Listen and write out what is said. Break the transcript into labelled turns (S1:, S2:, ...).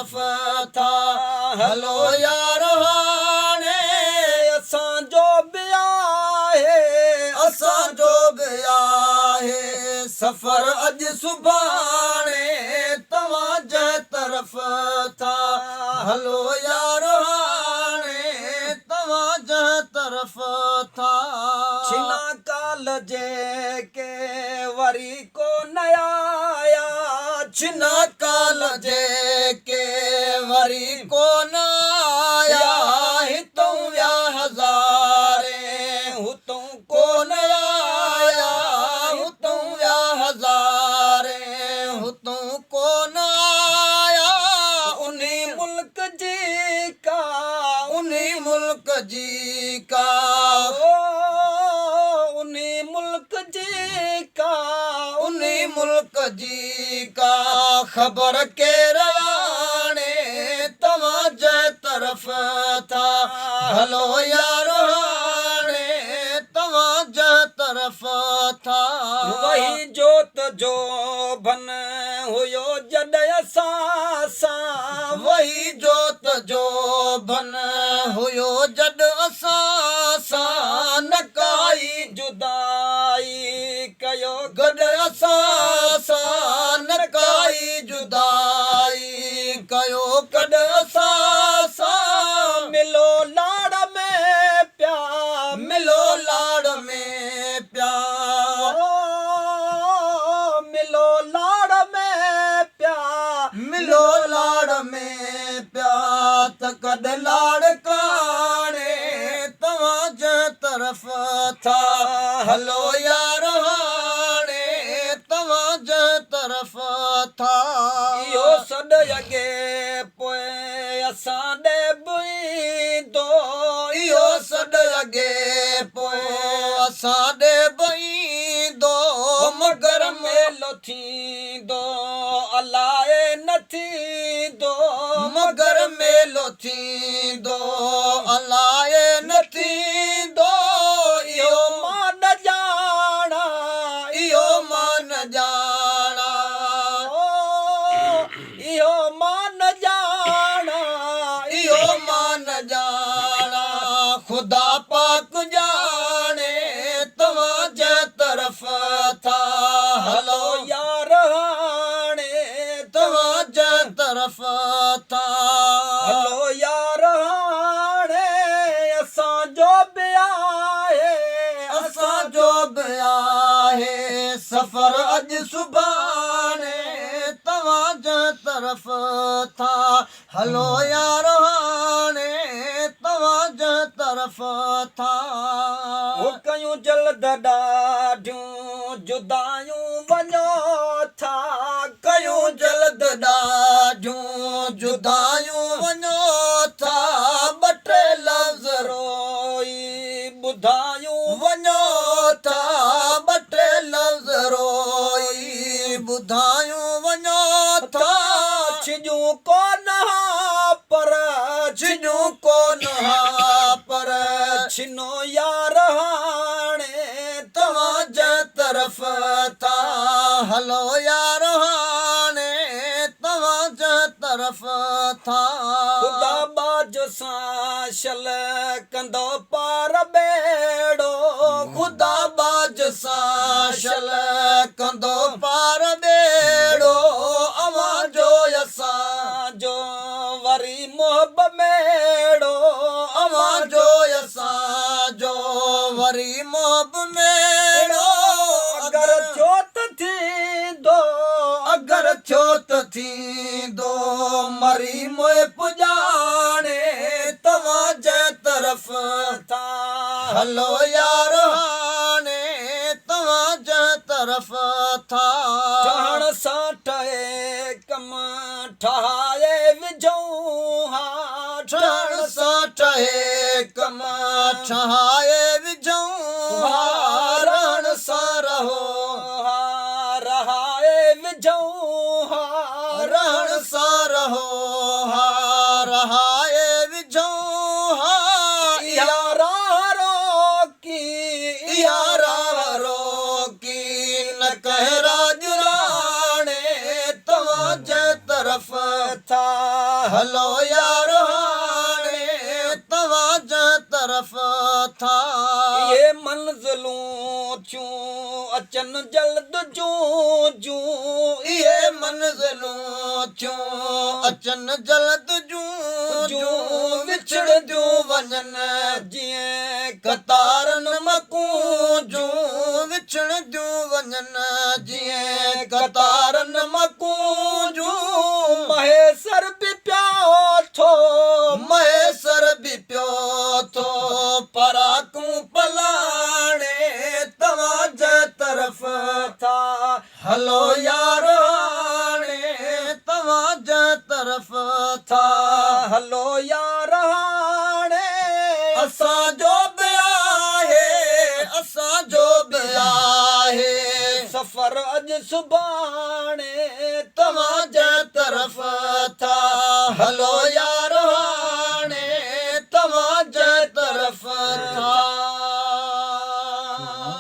S1: तरफ था हलो यार हाणे असां जो बि आहे सफ़र अॼु सुभाणे तव्हां जंहिं तरफ था हलो यार हाणे तव्हां जंहिं तरफ था छिना काल जेके वरी को नया छिना काल जेके वरी को नया हितों या हज़ारे हुतों को नया हुतों या हज़ारे हुतों को नया उन्हीं मुल्क जी का उन्हीं मुल्क जी का ख़बर के रवाने तव्हां जंहिं तरफ था हलो यार हाणे तव्हां जंहिं तरफ था वही जोत जो भन हुयो जॾहिं असां वही जोत जो भन हुयो जॾ असां न काई जुदाई कयो गॾ असां न काई जुदाई कयो गॾ असां मिलो लाड़ में प्यार मिलो लाड़ में प्यार मिलो लाड़ में प्यार मिलो लाड़ में प्यार त कॾ लाड़ काणे तव्हां जंहिं तरफ था हलो यार हाणे तव्हां जंहिं तरफ था इहो सॾ अॻे पोइ असां ॾे बींदो इहो सॾ अॻे पोइ असां ॾे बींदो मगर मेलो थींदो अलाए न थींदो मगर मेलो थींदो अलाए न थींदो इहो मां न ॼाणा इहो मां न ॼाणा इहो मां न ॼाणा इहो मां न ॼाणा ख़ुदा पाक ॼाणे तव्हां जंहिं तरफ था हलो यार हाणे तव्हां जंहिं तरफ था हलो यार हाणे असांजो बि आहे सफ़र अॼु सुभाणे तव्हां जंहिं तरफ था हलो यार हाणे तव्हां जंहिं तरफ था हो कयूं जल्द ॾाढियूं जुदायूं वञो था कयूं जल्द ॾाढियूं जुदायूं वञो था ॿ टे लफ़्ज़ रोई ॿुधायूं वञो था ॿ टे लफ़्ज़ रोई ॿुधायूं वञो था छिॼूं कोन पर छिनो यार हाणे तव्हां जंहिं तरफ था हलो यार हाणे तव्हां जंहिं तरफ था ख़ुदा बाजो सां शल कंदो पार बेड़ो ख़ुदा बाज सां शल कंदो पार बेड़ो अवां जो असांजो वरी मोहब मेड़ो अवां जो असांजो वरी मोहब मेड़ो अगर थियो त थींदो मरी मोए पुॼाणे तव्हां जंहिं तरफ था हलो यार हाणे तव्हां जंहिं तरफ था ठहण सां ठहे कम ठाहे विझूं हा ठहण सां ठहे कम ठाहे विझूं हा रहण सां रहो हा रहाए विझूं हा रहण सां रहो हा रहाए विझूं हा यारा रोकी न कह राज राणे तव्हां जंहिं तरफ तरफ था हलो यार हाणे तव्हां जे तरफ था ये मंज़िलूं थियूं अचनि जल्द जूं जूं ये मंज़िलूं थियूं अचनि जल्द जूं जूं विछड़दियूं वञनि जीअं कतारनि मकूं जूं विछड़दियूं वञनि जीअं कतारनि मकूं जूं महेसर बि पियो थो महेसर बि पियो थो पराकूं पलाणे तव्हां जे तरफ था हलो यार हाणे तव्हां जे तरफ था हलो यार हाणे असांजो बि आहे असांजो बि आहे सफ़र अॼु सुभाणे तव्हां जे तरफ था हलो यार